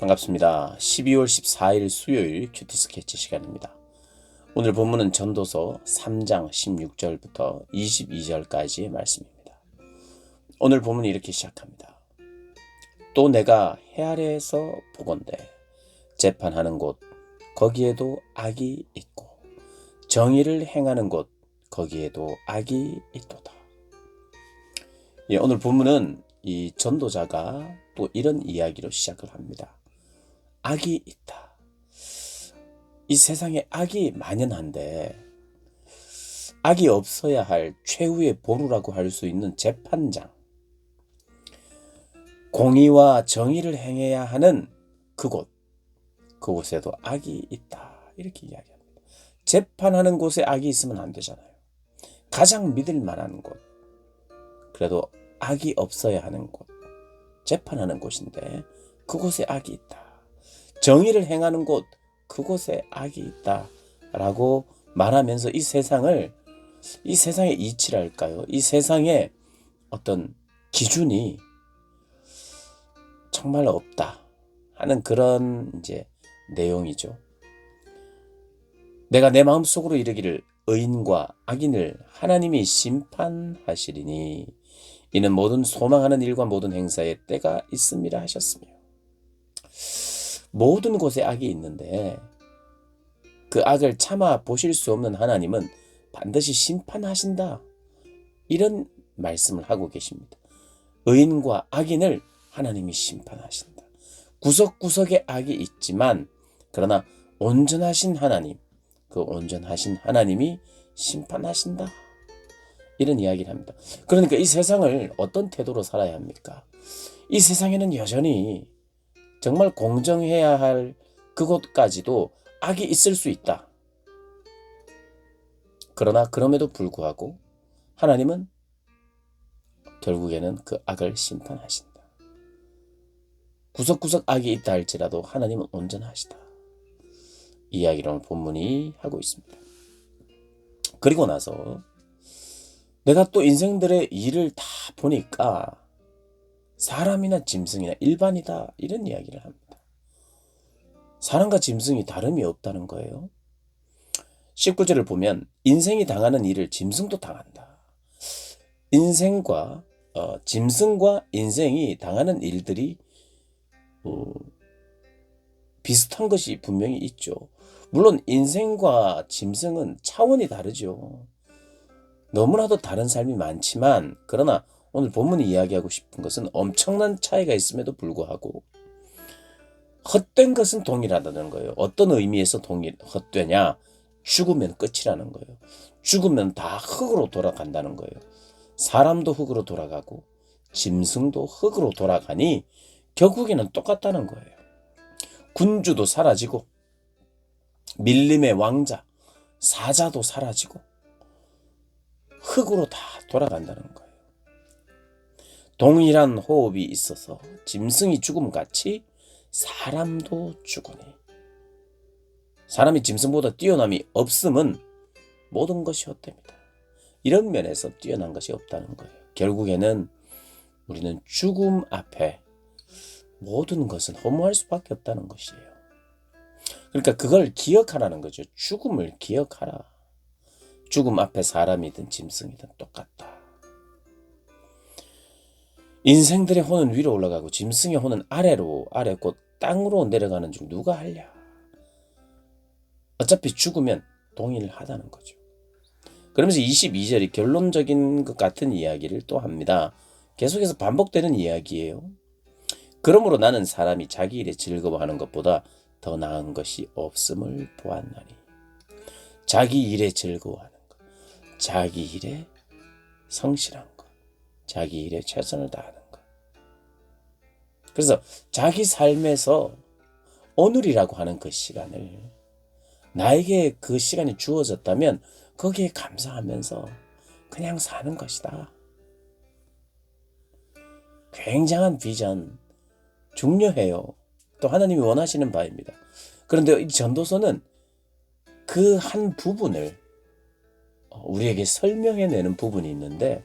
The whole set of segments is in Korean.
반갑습니다. 12월 14일 수요일 큐티 스케치 시간입니다. 오늘 본문은 전도서 3장 16절부터 22절까지의 말씀입니다. 오늘 본문이 이렇게 시작합니다. 또 내가 해 아래에서 보건대 재판하는 곳 거기에도 악이 있고 정의를 행하는 곳 거기에도 악이 있도다. 오늘 본문은 이 전도자가 또 이런 이야기로 시작을 합니다. 악이 있다. 이 세상에 악이 만연한데 악이 없어야 할 최후의 보루라고 할 수 있는 재판장, 공의와 정의를 행해야 하는 그곳에도 악이 있다. 이렇게 이야기합니다. 재판하는 곳에 악이 있으면 안 되잖아요. 가장 믿을 만한 곳, 그래도 악이 없어야 하는 곳, 재판하는 곳인데 그곳에 악이 있다. 정의를 행하는 곳, 그곳에 악이 있다 라고 말하면서 이 세상의 이치랄까요? 이 세상의 어떤 기준이 정말 없다 하는 그런 내용이죠. 내가 내 마음속으로 이르기를 의인과 악인을 하나님이 심판하시리니 이는 모든 소망하는 일과 모든 행사에 때가 있음이라 하셨으며, 모든 곳에 악이 있는데 그 악을 참아 보실 수 없는 하나님은 반드시 심판하신다. 이런 말씀을 하고 계십니다. 의인과 악인을 하나님이 심판하신다. 구석구석에 악이 있지만 그러나 온전하신 하나님, 그 온전하신 하나님이 심판하신다. 이런 이야기를 합니다. 그러니까 이 세상을 어떤 태도로 살아야 합니까? 이 세상에는 여전히 정말 공정해야 할 그곳까지도 악이 있을 수 있다. 그러나 그럼에도 불구하고 하나님은 결국에는 그 악을 심판하신다. 구석구석 악이 있다 할지라도 하나님은 온전하시다. 이야기를 오늘 본문이 하고 있습니다. 그리고 나서 내가 또 인생들의 일을 다 보니까 사람이나 짐승이나 일반이다, 이런 이야기를 합니다. 사람과 짐승이 다름이 없다는 거예요. 19절을 보면 인생이 당하는 일을 짐승도 당한다. 짐승과 인생이 당하는 일들이 비슷한 것이 분명히 있죠. 물론 인생과 짐승은 차원이 다르죠. 너무나도 다른 삶이 많지만, 그러나 오늘 본문이 이야기하고 싶은 것은 엄청난 차이가 있음에도 불구하고 헛된 것은 동일하다는 거예요. 어떤 의미에서 헛되냐? 죽으면 끝이라는 거예요. 죽으면 다 흙으로 돌아간다는 거예요. 사람도 흙으로 돌아가고 짐승도 흙으로 돌아가니 결국에는 똑같다는 거예요. 군주도 사라지고 밀림의 왕자, 사자도 사라지고 흙으로 다 돌아간다는 거예요. 동일한 호흡이 있어서 짐승이 죽음같이 사람도 죽으니, 사람이 짐승보다 뛰어남이 없음은 모든 것이 헛됩니다. 이런 면에서 뛰어난 것이 없다는 거예요. 결국에는 우리는 죽음 앞에 모든 것은 허무할 수밖에 없다는 것이에요. 그러니까 그걸 기억하라는 거죠. 죽음을 기억하라. 죽음 앞에 사람이든 짐승이든 똑같다. 인생들의 혼은 위로 올라가고 짐승의 혼은 아래 곧 땅으로 내려가는 중 누가 하랴. 어차피 죽으면 동일하다는 거죠. 그러면서 22절이 결론적인 것 같은 이야기를 또 합니다. 계속해서 반복되는 이야기예요. 그러므로 나는 사람이 자기 일에 즐거워하는 것보다 더 나은 것이 없음을 보았나니. 자기 일에 즐거워하는 것, 자기 일에 성실한 것, 자기 일에 최선을 다하는 것. 그래서 자기 삶에서 오늘이라고 하는 그 시간을, 나에게 그 시간이 주어졌다면 거기에 감사하면서 그냥 사는 것이다. 굉장한 비전, 중요해요. 또 하나님이 원하시는 바입니다. 그런데 이 전도서는 그 한 부분을 우리에게 설명해내는 부분이 있는데,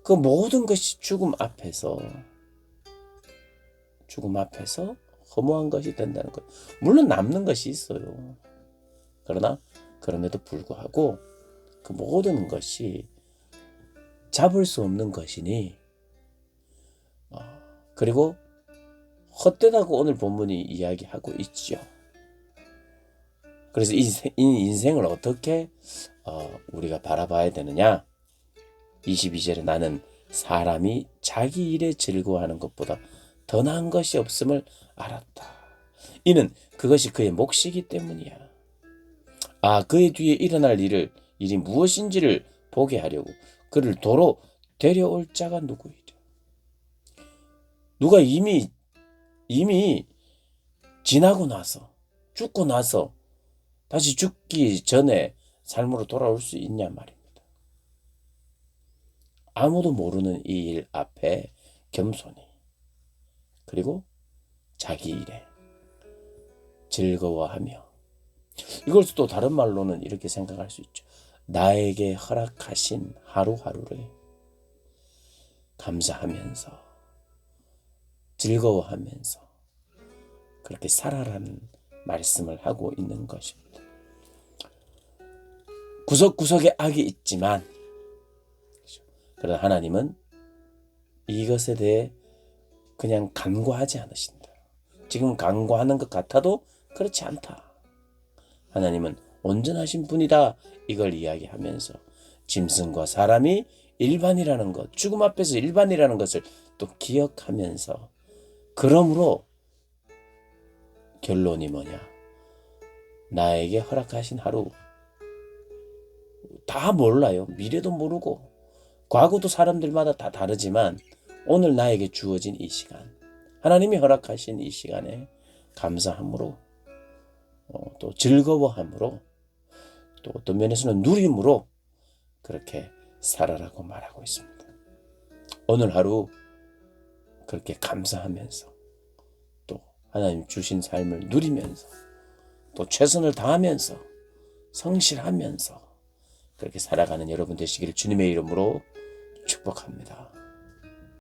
그 모든 것이 죽음 앞에서 허무한 것이 된다는 것. 물론 남는 것이 있어요. 그러나 그럼에도 불구하고 그 모든 것이 잡을 수 없는 것이니 그리고 헛되다고 오늘 본문이 이야기하고 있죠. 그래서 이 인생을 어떻게 우리가 바라봐야 되느냐? 22절에 나는 사람이 자기 일에 즐거워하는 것보다 더 나은 것이 없음을 알았다. 이는 그것이 그의 몫이기 때문이야. 그의 뒤에 일어날 일이 무엇인지를 보게 하려고 그를 도로 데려올 자가 누구이랴. 누가 이미 지나고 나서 죽고 나서 다시 죽기 전에 삶으로 돌아올 수 있냐 말입니다. 아무도 모르는 이 일 앞에 겸손히 그리고 자기 일에 즐거워하며 이걸 또 다른 말로는 이렇게 생각할 수 있죠. 나에게 허락하신 하루하루를 감사하면서 즐거워하면서 그렇게 살아라는 말씀을 하고 있는 것입니다. 구석구석에 악이 있지만 그러나 하나님은 이것에 대해 그냥 간과하지 않으신다. 지금 간과하는 것 같아도 그렇지 않다. 하나님은 온전하신 분이다. 이걸 이야기하면서 짐승과 사람이 일반이라는 것, 죽음 앞에서 일반이라는 것을 또 기억하면서 그러므로 결론이 뭐냐? 나에게 허락하신 하루 다 몰라요. 미래도 모르고 과거도 사람들마다 다 다르지만 오늘 나에게 주어진 이 시간 하나님이 허락하신 이 시간에 감사함으로 또 즐거워함으로 또 어떤 면에서는 누림으로 그렇게 살아라고 말하고 있습니다. 오늘 하루 그렇게 감사하면서 또 하나님 주신 삶을 누리면서 또 최선을 다하면서 성실하면서 그렇게 살아가는 여러분 되시기를 주님의 이름으로 축복합니다.